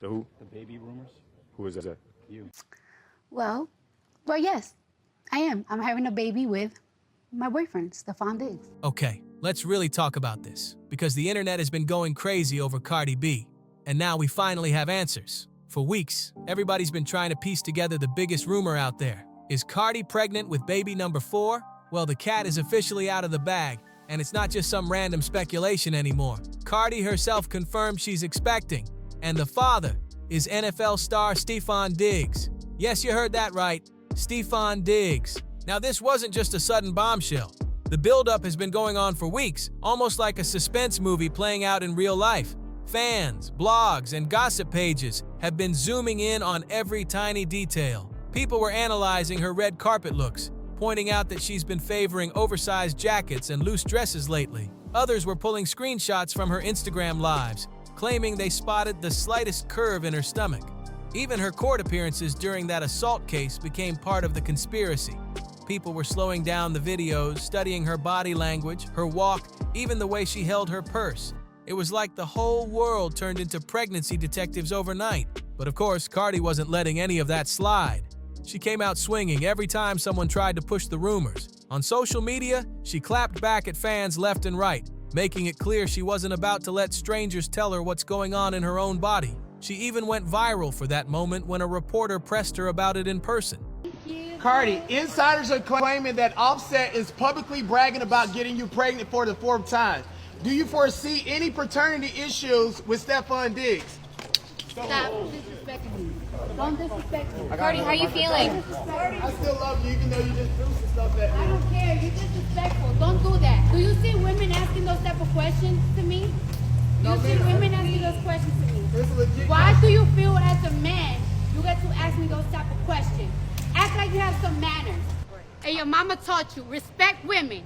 The who? The baby rumors? Who is that? You. Well, yes, I am. I'm having a baby with my boyfriend, Stefon Diggs. Okay, let's really talk about this, because the internet has been going crazy over Cardi B, and now we finally have answers. For weeks, everybody's been trying to piece together the biggest rumor out there. Is Cardi pregnant with baby number 4? Well, the cat is officially out of the bag, and it's not just some random speculation anymore. Cardi herself confirmed she's expecting, and the father is NFL star Stefon Diggs. Yes, you heard that right, Stefon Diggs. Now, this wasn't just a sudden bombshell. The buildup has been going on for weeks, almost like a suspense movie playing out in real life. Fans, blogs, and gossip pages have been zooming in on every tiny detail. People were analyzing her red carpet looks, pointing out that she's been favoring oversized jackets and loose dresses lately. Others were pulling screenshots from her Instagram lives, claiming they spotted the slightest curve in her stomach. Even her court appearances during that assault case became part of the conspiracy. People were slowing down the videos, studying her body language, her walk, even the way she held her purse. It was like the whole world turned into pregnancy detectives overnight. But of course, Cardi wasn't letting any of that slide. She came out swinging every time someone tried to push the rumors. On social media, she clapped back at fans left and right, making it clear she wasn't about to let strangers tell her what's going on in her own body. She even went viral for that moment when a reporter pressed her about it in person. Cardi, insiders are claiming that Offset is publicly bragging about getting you pregnant for the 4th time. Do you foresee any paternity issues with Stefon Diggs? Stop disrespecting me. Don't disrespect me. Cardi, how you feeling? I still love you even though you just threw some stuff at me. I don't care. You're disrespectful. Don't do that. Do you see women asking those type of questions to me? Do you see women asking those questions to me? It's legit. Why do you feel as a man you get to ask me those type of questions? Act like you have some manners. And your mama taught you, respect women.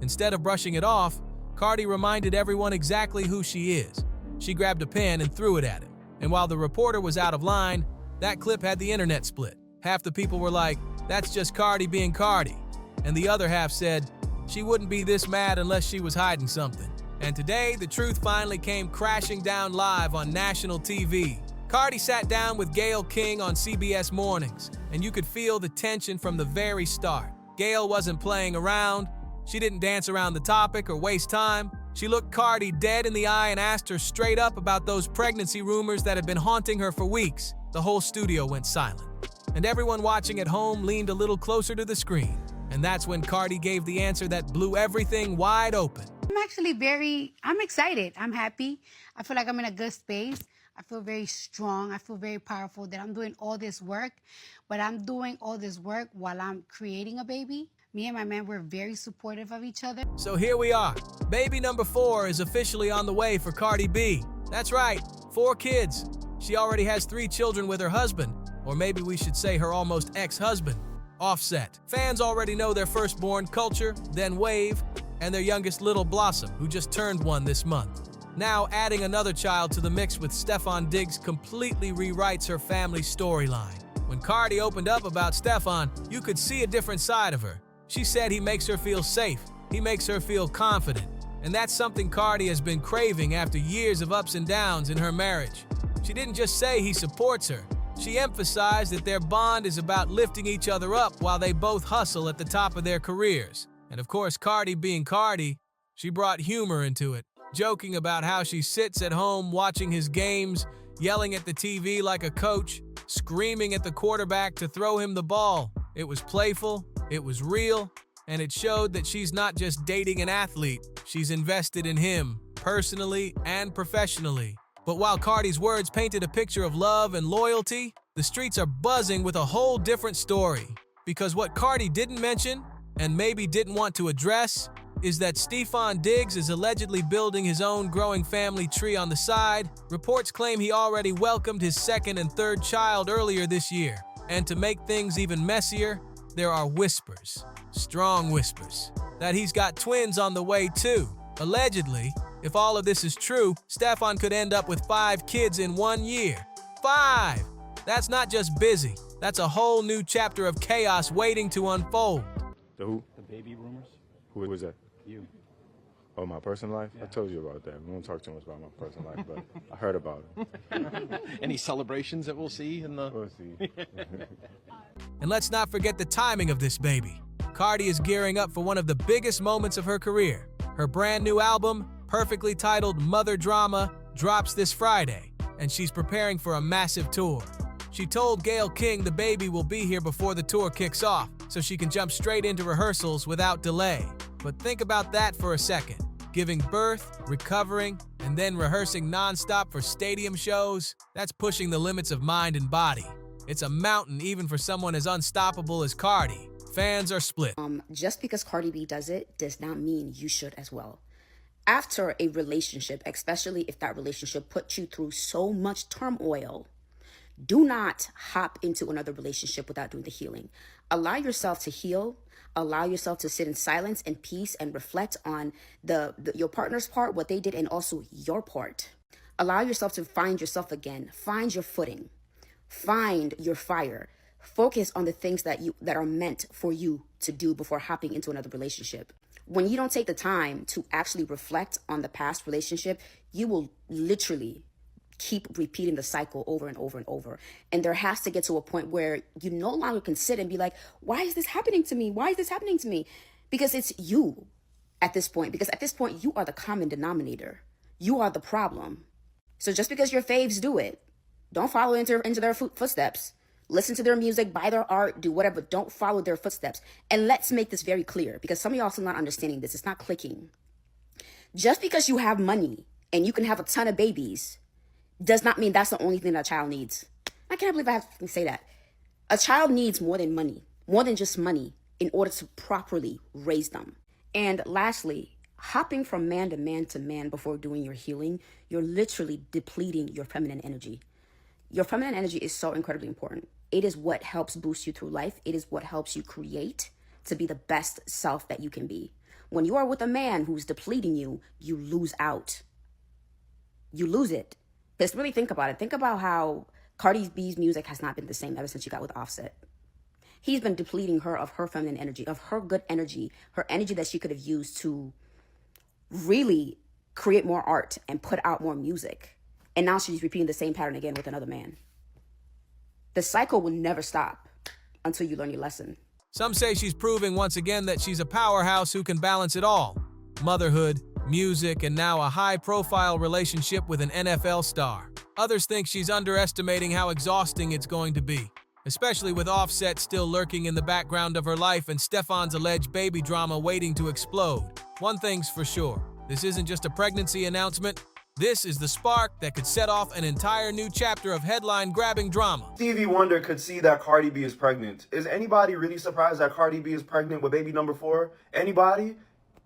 Instead of brushing it off, Cardi reminded everyone exactly who she is. She grabbed a pen and threw it at him. And while the reporter was out of line, that clip had the internet split. Half the people were like, "That's just Cardi being Cardi." And the other half said, "She wouldn't be this mad unless she was hiding something." And today, the truth finally came crashing down live on national TV. Cardi sat down with Gayle King on CBS Mornings, and you could feel the tension from the very start. Gayle wasn't playing around. She didn't dance around the topic or waste time. She looked Cardi dead in the eye and asked her straight up about those pregnancy rumors that had been haunting her for weeks. The whole studio went silent, and everyone watching at home leaned a little closer to the screen. And that's when Cardi gave the answer that blew everything wide open. I'm excited. I'm happy. I feel like I'm in a good space. I feel very strong. I feel very powerful that I'm doing all this work, but I'm doing all this work while I'm creating a baby. Me and my man, we're very supportive of each other. So here we are. Baby number 4 is officially on the way for Cardi B. That's right, 4 kids. She already has 3 children with her husband, or maybe we should say her almost ex-husband, Offset. Fans already know their firstborn, Culture, then Wave, and their youngest, Little Blossom, who just turned 1 this month. Now, adding another child to the mix with Stefon Diggs completely rewrites her family storyline. When Cardi opened up about Stefon, you could see a different side of her. She said he makes her feel safe, he makes her feel confident, and that's something Cardi has been craving after years of ups and downs in her marriage. She didn't just say he supports her, she emphasized that their bond is about lifting each other up while they both hustle at the top of their careers. And of course, Cardi being Cardi, she brought humor into it, joking about how she sits at home watching his games, yelling at the TV like a coach, screaming at the quarterback to throw him the ball. It was playful, it was real, and it showed that she's not just dating an athlete, she's invested in him, personally and professionally. But while Cardi's words painted a picture of love and loyalty, the streets are buzzing with a whole different story. Because what Cardi didn't mention, and maybe didn't want to address, is that Stefon Diggs is allegedly building his own growing family tree on the side. Reports claim he already welcomed his 2nd and 3rd child earlier this year. And to make things even messier, there are whispers, strong whispers, that he's got twins on the way too. Allegedly, if all of this is true, Stefon could end up with 5 kids in 1 year. 5! That's not just busy, that's a whole new chapter of chaos waiting to unfold. The who? The baby rumors? Who is that? You. Oh, my personal life? Yeah. I told you about that. We won't talk too much about my personal life, but I heard about it. Any celebrations that we'll see in the... We'll see. And let's not forget the timing of this baby. Cardi is gearing up for one of the biggest moments of her career. Her brand new album, perfectly titled Mother Drama, drops this Friday, and she's preparing for a massive tour. She told Gayle King the baby will be here before the tour kicks off, so she can jump straight into rehearsals without delay. But think about that for a second. Giving birth, recovering, and then rehearsing nonstop for stadium shows, that's pushing the limits of mind and body. It's a mountain even for someone as unstoppable as Cardi. Fans are split. Just because Cardi B does it does not mean you should as well. After a relationship, especially if that relationship put you through so much turmoil, do not hop into another relationship without doing the healing. Allow yourself to heal. Allow yourself to sit in silence and peace and reflect on your partner's part, what they did, and also your part. Allow yourself to find yourself again. Find your footing. Find your fire. Focus on the things that are meant for you to do before hopping into another relationship. When you don't take the time to actually reflect on the past relationship, you will literally keep repeating the cycle over and over and over. And there has to get to a point where you no longer can sit and be like, why is this happening to me? Why is this happening to me? Because it's you at this point. Because at this point, you are the common denominator. You are the problem. So just because your faves do it, don't follow into their footsteps. Listen to their music, buy their art, do whatever. Don't follow their footsteps. And let's make this very clear, because some of y'all are still not understanding this. It's not clicking. Just because you have money and you can have a ton of babies does not mean that's the only thing that a child needs. I can't believe I have to say that. A child needs more than money, more than just money, in order to properly raise them. And lastly, hopping from man to man to man before doing your healing, you're literally depleting your feminine energy. Your feminine energy is so incredibly important. It is what helps boost you through life. It is what helps you create to be the best self that you can be. When you are with a man who's depleting you, you lose out. You lose it. Just really think about it. Think about how Cardi B's music has not been the same ever since she got with Offset. He's been depleting her of her feminine energy, of her good energy, her energy that she could have used to really create more art and put out more music. And now she's repeating the same pattern again with another man. The cycle will never stop until you learn your lesson. Some say she's proving once again that she's a powerhouse who can balance it all. Motherhood, music, and now a high-profile relationship with an NFL star. Others think she's underestimating how exhausting it's going to be, especially with Offset still lurking in the background of her life and Stefon's alleged baby drama waiting to explode. One thing's for sure, this isn't just a pregnancy announcement. This is the spark that could set off an entire new chapter of headline-grabbing drama. Stevie Wonder could see that Cardi B is pregnant. Is anybody really surprised that Cardi B is pregnant with baby number 4? Anybody?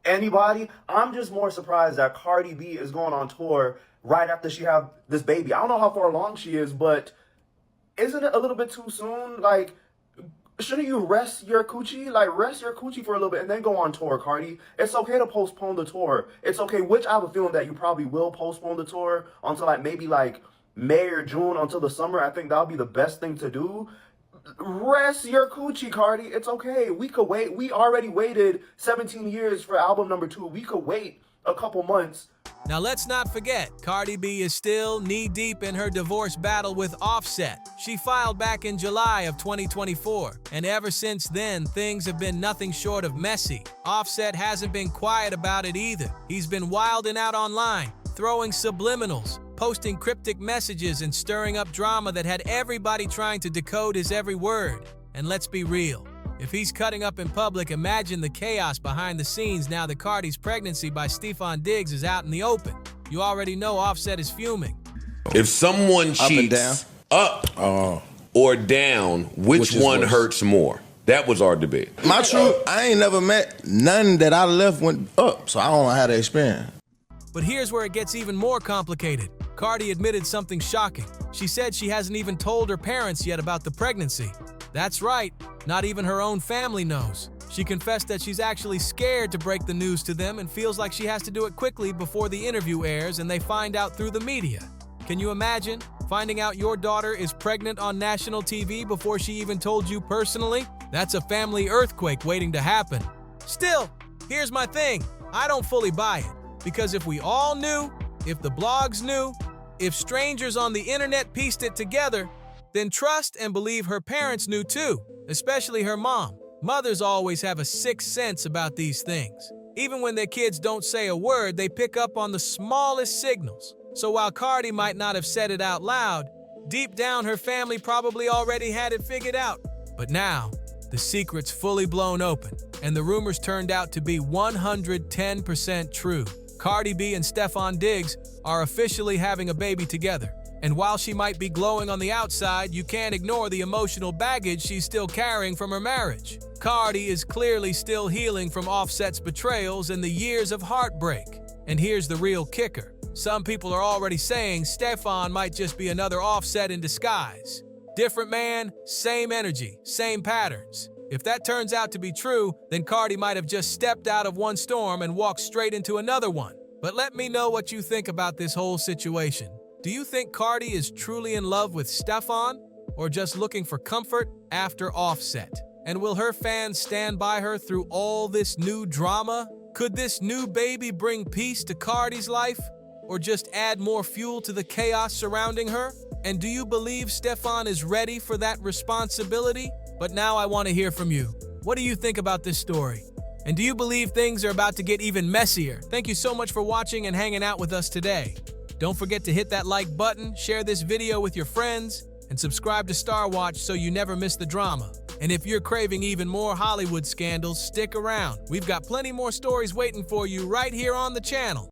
Anybody? I'm just more surprised that Cardi B is going on tour right after she have this baby. I don't know how far along she is, but isn't it a little bit too soon? Like, shouldn't you rest your coochie? Like, rest your coochie for a little bit and then go on tour, Cardi. It's okay to postpone the tour. It's okay, which I have a feeling that you probably will postpone the tour until like maybe like May or June, until the summer. I think that'll be the best thing to do. Rest your coochie, Cardi. It's okay. We could wait. We already waited 17 years for album number 2. We could wait a couple months. Now let's not forget, Cardi B is still knee-deep in her divorce battle with Offset. She filed back in July of 2024, and ever since then, things have been nothing short of messy. Offset hasn't been quiet about it either. He's been wilding out online, throwing subliminals, posting cryptic messages, and stirring up drama that had everybody trying to decode his every word. And let's be real. If he's cutting up in public, imagine the chaos behind the scenes now that Cardi's pregnancy by Stefon Diggs is out in the open. You already know Offset is fuming. If someone cheats up or down, which one hurts more? That was our debate. My truth, I ain't never met none that I left went up, so I don't know how to experience. But here's where it gets even more complicated. Cardi admitted something shocking. She said she hasn't even told her parents yet about the pregnancy. That's right, not even her own family knows. She confessed that she's actually scared to break the news to them and feels like she has to do it quickly before the interview airs and they find out through the media. Can you imagine finding out your daughter is pregnant on national TV before she even told you personally? That's a family earthquake waiting to happen. Still, here's my thing. I don't fully buy it. Because if we all knew, if the blogs knew, if strangers on the internet pieced it together, then trust and believe her parents knew too, especially her mom. Mothers always have a sixth sense about these things. Even when their kids don't say a word, they pick up on the smallest signals. So while Cardi might not have said it out loud, deep down her family probably already had it figured out. But now, the secret's fully blown open, and the rumors turned out to be 110% true. Cardi B and Stefon Diggs are officially having a baby together. And while she might be glowing on the outside, you can't ignore the emotional baggage she's still carrying from her marriage. Cardi is clearly still healing from Offset's betrayals and the years of heartbreak. And here's the real kicker. Some people are already saying Stefon might just be another Offset in disguise. Different man, same energy, same patterns. If that turns out to be true, then Cardi might have just stepped out of one storm and walked straight into another one. But let me know what you think about this whole situation. Do you think Cardi is truly in love with Stefon, or just looking for comfort after Offset? And will her fans stand by her through all this new drama? Could this new baby bring peace to Cardi's life, or just add more fuel to the chaos surrounding her? And do you believe Stefon is ready for that responsibility? But now I want to hear from you. What do you think about this story? And do you believe things are about to get even messier? Thank you so much for watching and hanging out with us today. Don't forget to hit that like button, share this video with your friends, and subscribe to Star Watch so you never miss the drama. And if you're craving even more Hollywood scandals, stick around. We've got plenty more stories waiting for you right here on the channel.